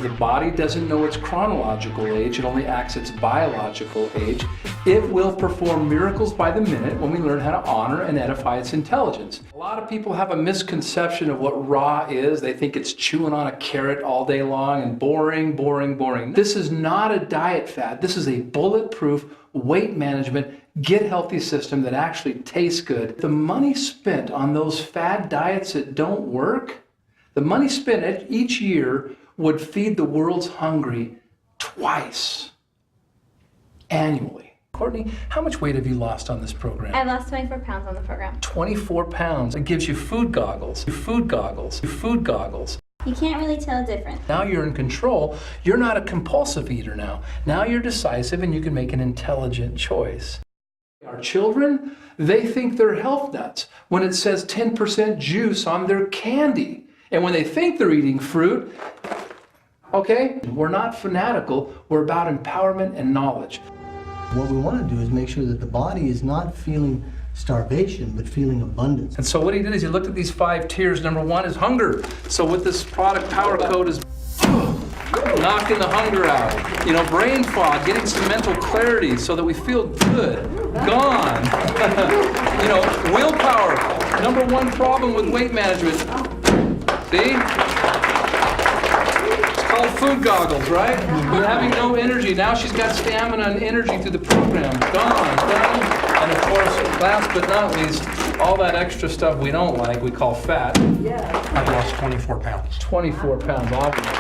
The body doesn't know its chronological age, it only acts its biological age. It will perform miracles by the minute when we learn how to honor and edify its intelligence. A lot of people have a misconception of what raw is. They think it's chewing on a carrot all day long and boring, boring, boring. This is not a diet fad. This is a bulletproof weight management, get healthy system that actually tastes good. The money spent on those fad diets that don't work, the money spent each year would feed the world's hungry twice annually. Courtney, how much weight have you lost on this program? I lost 24 pounds on the program. 24 pounds. It gives you food goggles, food goggles, food goggles. You can't really tell the difference. Now you're in control. You're not a compulsive eater now. Now you're decisive and you can make an intelligent choice. Our children, they think they're health nuts when it says 10% juice on their candy. And when they think they're eating fruit, okay, we're not fanatical, we're about empowerment and knowledge. What we want to do is make sure that the body is not feeling starvation, but feeling abundance. And so what he did is he looked at these 5 tiers. Number 1 is hunger. So with this product, Power Code is knocking the hunger out. You know, brain fog, getting some mental clarity so that we feel good. Gone. You know, willpower. Number 1 problem with weight management. See? It's called food goggles, right? We're having no energy. Now she's got stamina and energy through the program. Gone. Done. And of course, last but not least, all that extra stuff we don't like, we call fat. Yeah. I've lost 24 pounds. 24 pounds, obviously.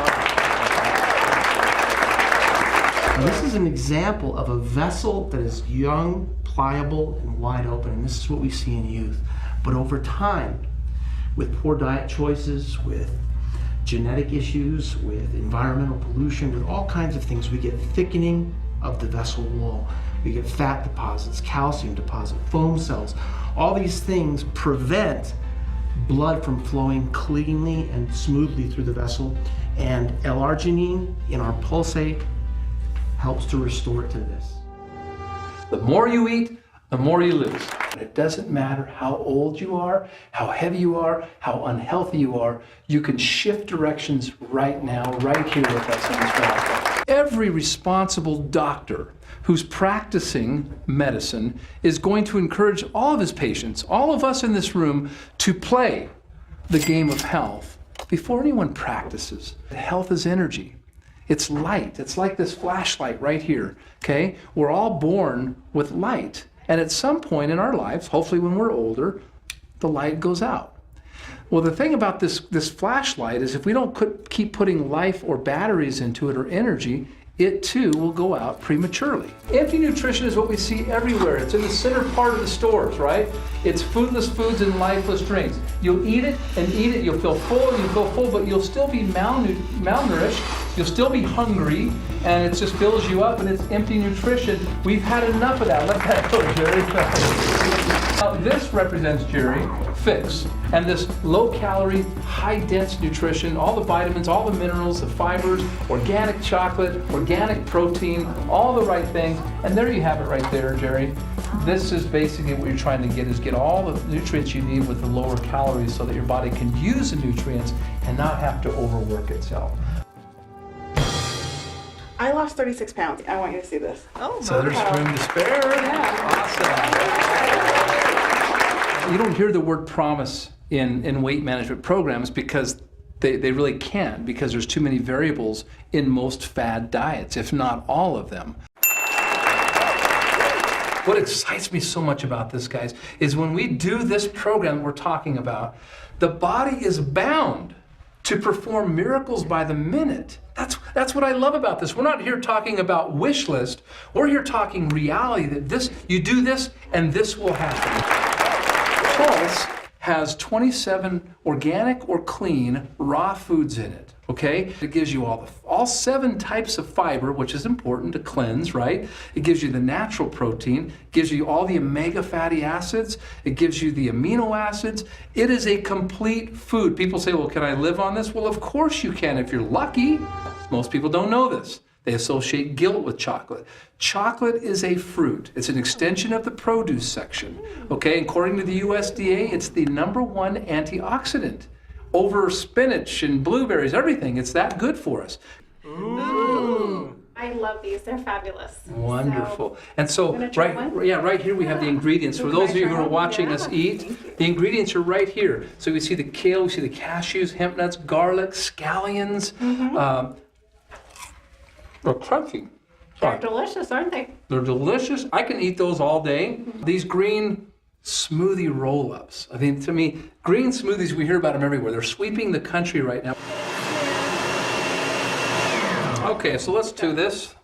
This is an example of a vessel that is young, pliable, and wide open, and this is what we see in youth. But over time, with poor diet choices, with genetic issues, with environmental pollution, with all kinds of things, we get thickening of the vessel wall. We get fat deposits, calcium deposits, foam cells. All these things prevent blood from flowing cleanly and smoothly through the vessel, and L-arginine in our Pulsate helps to restore it to this. The more you eat, the more you lose. But it doesn't matter how old you are, how heavy you are, how unhealthy you are, you can shift directions right now, right here with us on this platform. Every responsible doctor who's practicing medicine is going to encourage all of his patients, all of us in this room, to play the game of health before anyone practices. Health is energy. It's light. It's like this flashlight right here, okay? We're all born with light. And at some point in our lives, hopefully when we're older, the light goes out. Well, the thing about this flashlight is if we don't keep putting life or batteries into it or energy, it too will go out prematurely. Empty nutrition is what we see everywhere. It's in the center part of the stores, right? It's foodless foods and lifeless drinks. You'll eat it and eat it, you'll feel full and you'll feel full, but you'll still be malnourished, you'll still be hungry, and it just fills you up and it's empty nutrition. We've had enough of that. Let that go, Jerry. Now, this represents, Jerry, Fix. And this low-calorie, high-dense nutrition, all the vitamins, all the minerals, the fibers, organic chocolate, organic protein, all the right things. And there you have it right there, Jerry. This is basically what you're trying to get, is get all the nutrients you need with the lower calories so that your body can use the nutrients and not have to overwork itself. I lost 36 pounds. I want you to see this. Oh, So there's room to spare. Yeah. Awesome. You don't hear the word promise in weight management programs because they really can't, because there's too many variables in most fad diets, if not all of them. What excites me so much about this, guys, is when we do this program we're talking about, the body is bound to perform miracles by the minute. That's what I love about this. We're not here talking about wish list. We're here talking reality, that you do this and this will happen. Pulse has 27 organic or clean raw foods in it, okay? It gives you all 7 types of fiber, which is important to cleanse, right? It gives you the natural protein, gives you all the omega fatty acids, it gives you the amino acids. It is a complete food. People say, well, can I live on this? Well, of course you can if you're lucky. Most people don't know this. They associate guilt with chocolate. Chocolate is a fruit. It's an extension of the produce section. Okay, according to the USDA, it's the #1 antioxidant over spinach and blueberries, everything. It's that good for us. I love these. They're fabulous. Wonderful. And so, gonna try right, one? yeah, right here we have the ingredients. For Can those I of you try who are one? watching us Yeah. eat, the ingredients are right here. So we see the kale, we see the cashews, hemp nuts, garlic, scallions. They're crunchy. They're delicious, aren't they? They're delicious. I can eat those all day. These green smoothie roll-ups. I mean, to me, green smoothies, we hear about them everywhere. They're sweeping the country right now. Okay, so let's do this.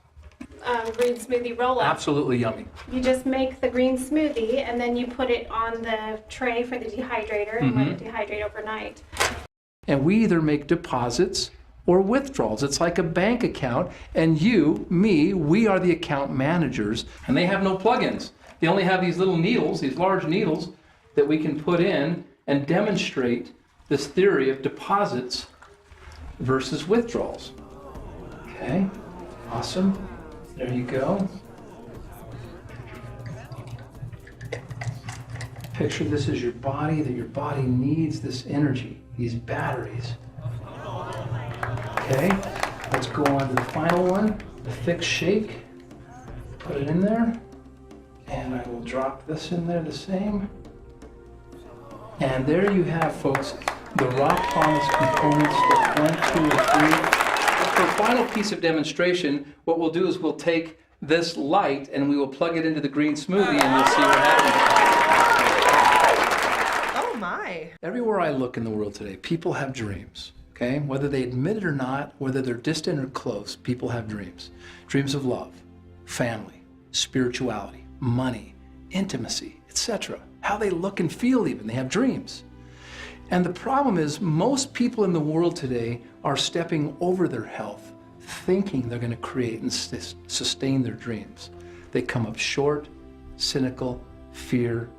Green smoothie roll-up. Absolutely yummy. You just make the green smoothie and then you put it on the tray for the dehydrator and let it dehydrate overnight. And we either make deposits or withdrawals. It's like a bank account, and you, me, we are the account managers, and they have no plugins. They only have these little needles, these large needles that we can put in and demonstrate this theory of deposits versus withdrawals. Okay, awesome. There you go. Picture this as your body, that your body needs this energy, these batteries. Okay, let's go on to the final one, the thick shake. Put it in there, and I will drop this in there the same. And there you have, folks, the rock promise components, step 1, 2, and 3. For a final piece of demonstration, what we'll do is we'll take this light and we will plug it into the green smoothie and we'll see what happens. Oh my. Everywhere I look in the world today, people have dreams, okay? Whether they admit it or not, whether they're distant or close, people have dreams. Dreams of love, family, spirituality, money, intimacy, etc. How they look and feel even, they have dreams. And the problem is most people in the world today are stepping over their health, thinking they're going to create and sustain their dreams. They come up short, cynical, fear,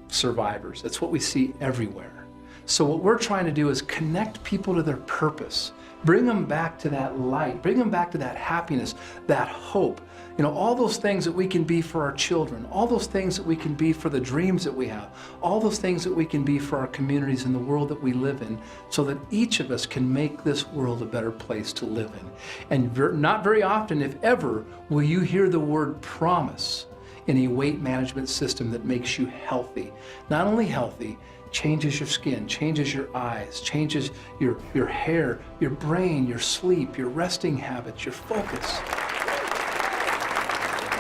survivors. That's what we see everywhere. So what we're trying to do is connect people to their purpose, bring them back to that light, bring them back to that happiness, that hope. You know, all those things that we can be for our children, all those things that we can be for the dreams that we have, all those things that we can be for our communities and the world that we live in, so that each of us can make this world a better place to live in. And not very often, if ever, will you hear the word promise in a weight management system that makes you healthy. Not only healthy, changes your skin, changes your eyes, changes your hair, your brain, your sleep, your resting habits, your focus.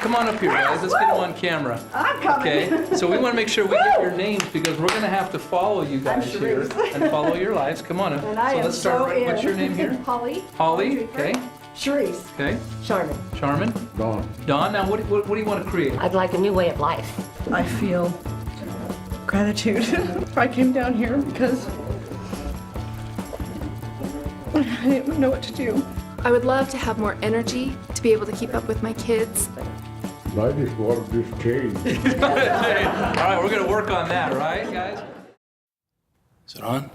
Come on up here, guys. Let's get them on camera. I'm coming. Okay? So we want to make sure we get your names because we're going to have to follow you guys here and follow your lives. Come on up. And I so am let's start. so in. What's your name here? Holly. Holly. Okay. Cherise. Okay. Charmin. Charmin. Dawn. Now, what do you want to create? I'd like a new way of life. I feel gratitude. I came down here because I didn't know what to do. I would love to have more energy to be able to keep up with my kids. I just want this change. All right, we're going to work on that, right, guys? Is it on?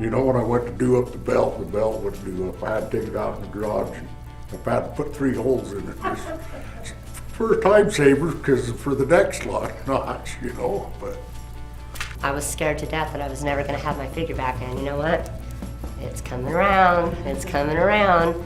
You know, when I went to do up the belt wouldn't do up. I had to take it out in the garage. If I had to put 3 holes in it, just for time savers, because for the next lot, not, you know, but. I was scared to death that I was never going to have my figure back, and you know what? It's coming around. It's coming around.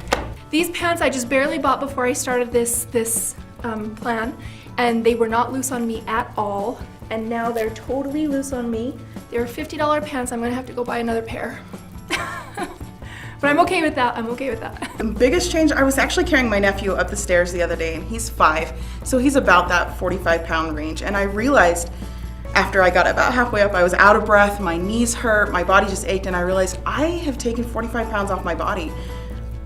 These pants I just barely bought before I started this plan, and they were not loose on me at all. And now they're totally loose on me. They were $50 pants. I'm gonna have to go buy another pair. But I'm okay with that. I'm okay with that. The biggest change, I was actually carrying my nephew up the stairs the other day, and he's 5, so he's about that 45-pound range. And I realized after I got about halfway up, I was out of breath, my knees hurt, my body just ached, and I realized I have taken 45 pounds off my body.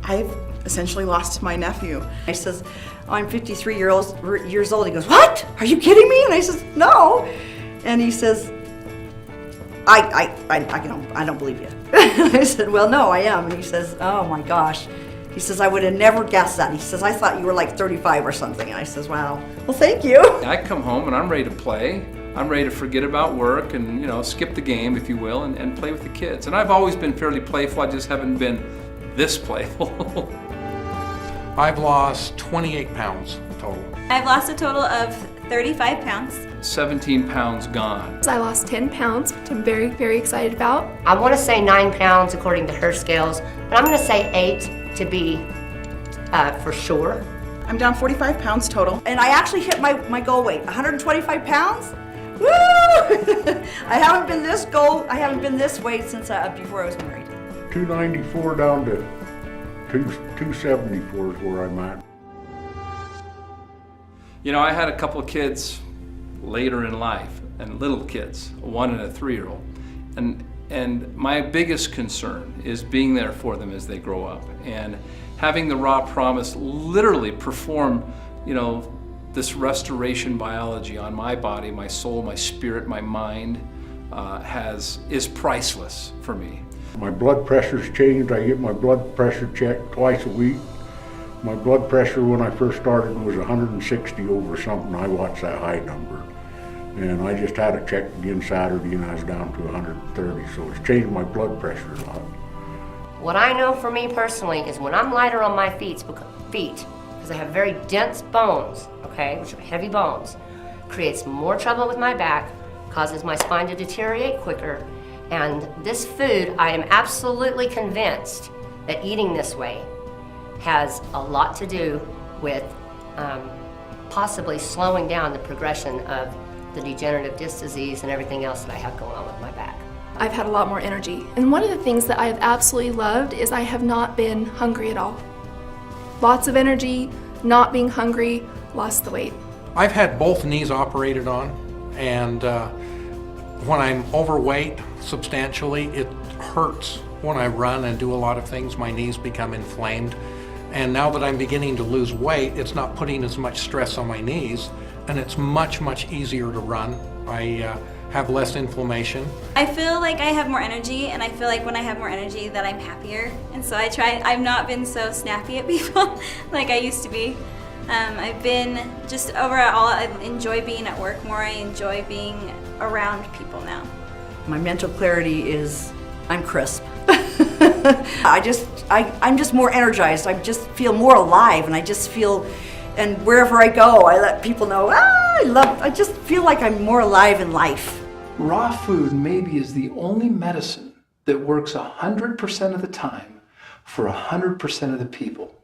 I've essentially lost my nephew. I says, I'm 53 years old. He goes, what? Are you kidding me? And I says, no. And he says, I don't believe you. I said, well, no, I am. And he says, oh my gosh. He says, I would have never guessed that. He says, I thought you were like 35 or something. And I says, wow, well, thank you. I come home and I'm ready to play. I'm ready to forget about work and, you know, skip the game, if you will, and play with the kids. And I've always been fairly playful, I just haven't been this playful. I've lost 28 pounds total. I've lost a total of 35 pounds. 17 pounds gone. I lost 10 pounds, which I'm very, very excited about. I want to say 9 pounds according to her scales, but I'm going to say 8 to be for sure. I'm down 45 pounds total. And I actually hit my goal weight, 125 pounds. Woo! I haven't been this weight since before I was married. 294 down to 274 is where I'm at. You know, I had a couple of kids later in life, and little kids, a 1 and a 3-year-old. And my biggest concern is being there for them as they grow up, and having the Raw Promise literally perform, you know, this restoration biology on my body, my soul, my spirit, my mind, is priceless for me. My blood pressure's changed. I get my blood pressure checked twice a week. My blood pressure when I first started was 160 over something. I watched that high number. And I just had it checked again Saturday and I was down to 130. So it's changed my blood pressure a lot. What I know for me personally is when I'm lighter on my feet, because I have very dense bones, okay, which are heavy bones, creates more trouble with my back, causes my spine to deteriorate quicker. And this food, I am absolutely convinced that eating this way has a lot to do with possibly slowing down the progression of the degenerative disc disease and everything else that I have going on with my back. I've had a lot more energy. And one of the things that I have absolutely loved is I have not been hungry at all. Lots of energy, not being hungry, lost the weight. I've had both knees operated on, and when I'm overweight substantially, it hurts. When I run and do a lot of things, my knees become inflamed. And now that I'm beginning to lose weight, it's not putting as much stress on my knees, and it's much, much easier to run. I have less inflammation. I feel like I have more energy, and I feel like when I have more energy that I'm happier. And so I've not been so snappy at people like I used to be. I've been just overall, I enjoy being at work more. I enjoy being around people now. My mental clarity is, I'm crisp. I'm just more energized. I just feel more alive, and I just feel, and wherever I go, I let people know, I just feel like I'm more alive in life. Raw food maybe is the only medicine that works 100% of the time for 100% of the people.